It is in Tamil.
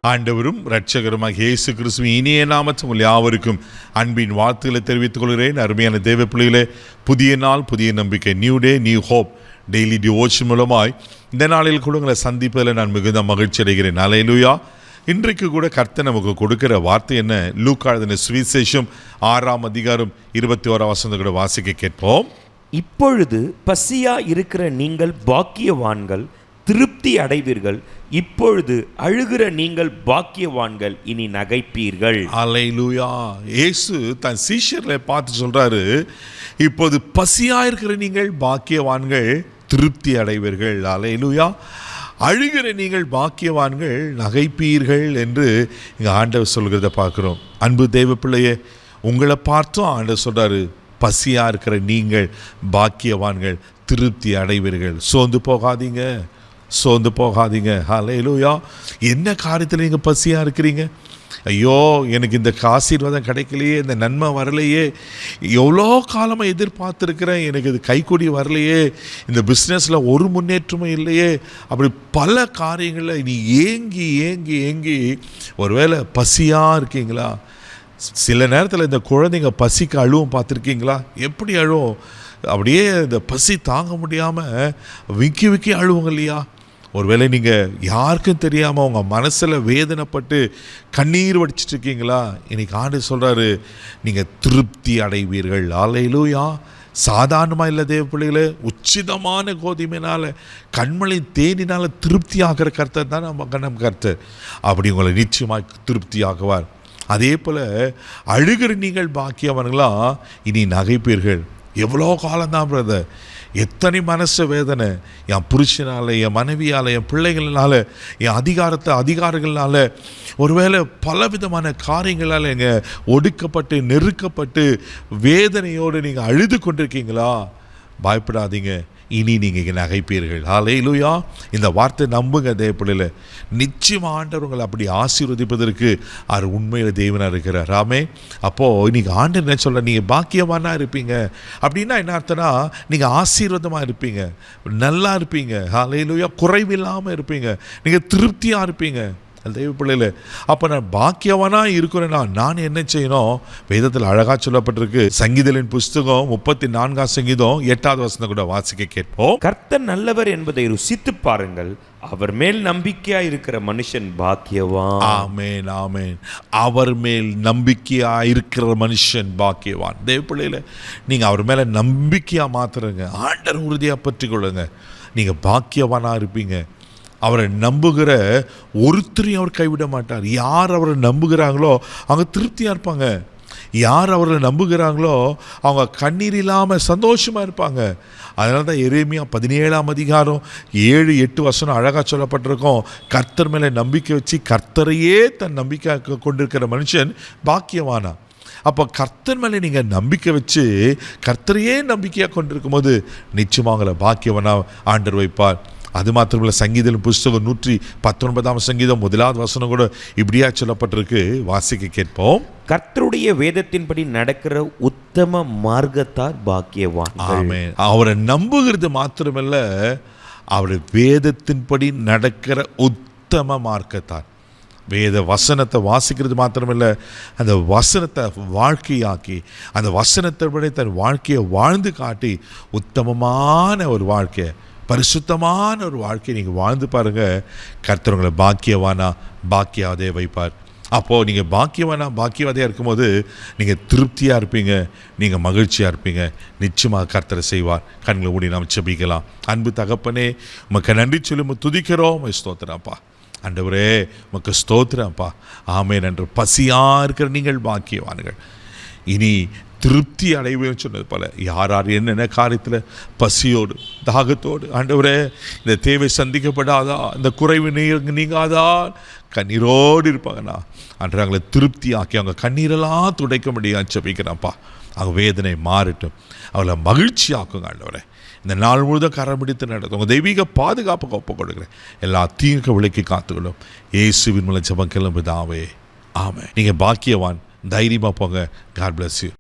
ஆண்டவரும் இரட்சகருமாக இயேசு கிறிஸ்துவின் இனிய நாமத்தில் உங்கள் யாவருக்கும் அன்பின் வாழ்த்துக்களை தெரிவித்துக் கொள்கிறேன். அருமையான தேவ பிள்ளைகளே, புதிய நாள், புதிய நம்பிக்கை, new day new hope daily devotion மூலமாய் இந்த நாளில் கூட உங்களை சந்திப்பதில் நான் மிகுந்த மகிழ்ச்சி அடைகிறேன். அல்லேலூயா. இன்றைக்கு கூட கர்த்தர் நமக்கு கொடுக்கிற வார்த்தை என்ன? லூக்கா எழுதின சுவிசேஷம் 6ஆம் அதிகாரம் 21ஆம் வசனத்தை கூட வாசிக்க கேட்போம். இப்பொழுது பசியா இருக்கிற நீங்கள் பாக்கியவான்கள், திருப்தி அடைவீர்கள். இப்பொழுது அழுகிற நீங்கள் பாக்கியவான்கள், இனி நகைப்பீர்கள். அல்லேலூயா. இயேசு தன் சீஷர்களை பார்த்து சொல்றாரு, இப்போது பசியா இருக்கிற நீங்கள் பாக்கியவான்கள், திருப்தி அடைவீர்கள். அல்லேலூயா. அழுகிற நீங்கள் பாக்கியவான்கள், நகைப்பீர்கள் என்று இங்கே ஆண்டவர் சொல்கிறத பார்க்குறோம். அன்பு தேவ பிள்ளையே, உங்களை பார்த்தும் ஆண்டவர் சொல்றாரு, பசியா இருக்கிற நீங்கள் பாக்கியவான்கள், திருப்தி அடைவீர்கள். சோர்ந்து போகாதீங்க, சோர்ந்து போகாதீங்க. அல்லேலூயா. என்ன காரியத்தில் நீங்கள் பசியாக இருக்கிறீங்க? ஐயோ, எனக்கு இந்த ஆசீர்வாதம் கிடைக்கலையே, இந்த நன்மை வரலையே, எவ்வளோ காலமாக எதிர்பார்த்துருக்கிறேன், எனக்கு இது கைக்கூடி வரலையே, இந்த பிஸ்னஸில் ஒரு முன்னேற்றமும் இல்லையே, அப்படி பல காரியங்களில் நீ ஏங்கி ஏங்கி ஏங்கி ஒருவேளை பசியாக இருக்கீங்களா? சில நேரத்தில் இந்த குழந்தைங்க பசிக்கு அழுவும் பார்த்துருக்கீங்களா? எப்படி அழுவும்? அப்படியே இந்த பசி தாங்க முடியாமல் விக்கி விக்கி அழுவுங்க இல்லையா? ஒருவேளை நீங்கள் யாருக்கும் தெரியாமல் உங்கள் மனசில் வேதனைப்பட்டு கண்ணீர் வடிச்சிட்டு இருக்கீங்களா? இன்னைக்கு ஆண்டவர் சொல்கிறாரு, நீங்கள் திருப்தி அடைவீர்கள். அல்லேலூயா. சாதாரணமாக இல்லை தேவ பிள்ளைகளே, உச்சிதமான கோதுமையினால், கண்மலை தேனினால் திருப்தி ஆகிற கர்த்தர் தான் நம்ம கர்த்தர். அப்படி உங்களை நிச்சயமாக திருப்தி ஆகுவார். அதே போல் அழுகிற நீங்கள் பாக்கியவன்களா, இனி நகைப்பீர்கள். எவ்வளோ காலம்தான் பிரதர், எத்தனை மனசு வேதனை, என் புருஷனால், என் மனைவியால், என் பிள்ளைகளால், என் அதிகாரிகளால், ஒருவேளை பலவிதமான காரியங்களால் எங்கள் ஒடுக்கப்பட்டு நெருக்கப்பட்டு வேதனையோடு நீங்கள் அழுது கொண்டிருக்கீங்களா? பயப்படாதீங்க, இனி நீங்கள் இங்கே நகைப்பீர்கள். அல்லேலூயா. இந்த வார்த்தை நம்புங்க தேவ பிள்ளையில, நிச்சயமாக ஆண்டவர் உங்களை அப்படி ஆசீர்வதிப்பதற்கு அவர் உண்மையில் தேவனாக இருக்கிறார். ஆமே. அப்போது இன்றைக்கி ஆண்டவர் என்ன சொல்ல, நீங்கள் பாக்கியவானா இருப்பீங்க அப்படின்னா என்ன அர்த்தம்னா, நீங்கள் ஆசீர்வாதமாக இருப்பீங்க, நல்லா இருப்பீங்க. அல்லேலூயா. குறைவில்லாமல் இருப்பீங்க, நீங்கள் திருப்தியாக இருப்பீங்க தெய்வ பிள்ளையில. அப்போ நான் பாக்கியவனா இருக்கிறேன்னா நான் என்ன செய்யணும்? வேதத்தில் அழகாக சொல்லப்பட்டிருக்கு. சங்கீதலின் புஸ்தகம் 34ஆம் சங்கீதம் 8வது வசனம் கூட வாசிக்க கேட்போம். கர்த்தர் நல்லவர் என்பதை ருசித்து பாருங்கள், அவர் மேல் நம்பிக்கையா இருக்கிற மனுஷன் பாக்கியவான். ஆமேன், ஆமேன். அவர் மேல் நம்பிக்கையா இருக்கிற மனுஷன் பாக்கியவான். தேவ பிள்ளையில, நீங்கள் அவர் மேலே நம்பிக்கையா மாத்துறங்க, ஆண்டர் உறுதியாக பற்றி கொள்ளுங்க, நீங்கள் பாக்கியவானா இருப்பீங்க. அவரை நம்புகிற ஒருத்தரையும் அவர் கைவிட மாட்டார். யார் அவரை நம்புகிறாங்களோ அவங்க திருப்தியாக இருப்பாங்க. யார் அவரை நம்புகிறாங்களோ அவங்க கண்ணீர் இல்லாமல் சந்தோஷமாக இருப்பாங்க. அதனால தான் எரேமியா 17ஆம் அதிகாரம் 7-8 வசனம் அழகாக சொல்லப்பட்டிருக்கோம். கர்த்தர் மேலே நம்பிக்கை வச்சு கர்த்தரையே தன் நம்பிக்கை கொண்டிருக்கிற மனுஷன் பாக்கியவானா. அப்போ கர்த்தர் மேலே நீங்கள் நம்பிக்கை வச்சு கர்த்தரையே நம்பிக்கையாக கொண்டிருக்கும் போது நிச்சயமாக அவங்களை பாக்கியவனா ஆண்டவர் வைப்பார். அது மாத்திரமில்லை, சங்கீதம் புஸ்தகம் 119ஆம் சங்கீதம் 1வது வசனம் கூட இப்படியா சொல்லப்பட்டிருக்கு. வாசிக்க கேட்போம். கர்த்தருடைய வேதத்தின்படி நடக்கிற உத்தம மார்க்கத்தார் பாக்கியவான். ஆமென். அவரை நம்புகிறது மாத்திரமல்ல, அவருடைய வேதத்தின்படி நடக்கிற உத்தம மார்க்கத்தார். வேத வசனத்தை வாசிக்கிறது மாத்திரமில்லை, அந்த வசனத்தை வாழ்க்கையாக்கி அந்த வசனத்தைப்படி தன் வாழ்க்கையை வாழ்ந்து காட்டி உத்தமமான ஒரு வாழ்க்கை, பரிசுத்தமான ஒரு வாழ்க்கையை நீங்கள் வாழ்ந்து பாருங்கள். கர்த்தர் உங்களை பாக்கியவானா பாக்கியவாதையை வைப்பார். அப்போது நீங்கள் பாக்கியவாதையாக இருக்கும்போது நீங்கள் திருப்தியாக இருப்பீங்க, நீங்கள் மகிழ்ச்சியாக இருப்பீங்க. நிச்சயமாக கர்த்தரை செய்வார். கண்களை மூடி நாம் ஜெபிக்கலாம். அன்பு தகப்பனே, உமக்கு நன்றி சொல்லி துதிக்கிறோம். ஸ்தோத்திரம்ப்பா. ஆண்டவரே, உமக்கு ஸ்தோத்திரம்ப்பா. ஆமென். என்று பசியாக இருக்கிற நீங்கள் பாக்கியவான்கள், இனி திருப்தி அடைவேன்னு சொன்னது போல யார் யார் என்னென்ன காரியத்தில் பசியோடு தாகத்தோடு ஆண்டவரே இந்த தேவை சந்திக்கப்படாதா, இந்த குறைவு நீங்காதா கண்ணீரோடு இருப்பாங்கண்ணா. அன்று அவங்களை திருப்தி ஆக்கி அவங்க கண்ணீரெல்லாம் துடைக்க முடியாது ஜெபிக்கிறேன்ப்பா. அவங்க வேதனை மாறட்டும், அவளை மகிழ்ச்சி ஆக்குங்க ஆண்டவரே. இந்த நாள் முழுதும் கரம் பிடித்து நடத்தும் உங்கள் தெய்வீக பாதுகாப்புக்கு ஒப்பு கொடுக்குறேன். எல்லா தீங்கு விலைக்கு காத்துக்கொள்ளும் இயேசுவின் மூலம் ஜெபம் கேளும் பிதாவே. ஆமென். நீங்கள் பாக்கியவான். தைரியமாக போங்க. God bless you.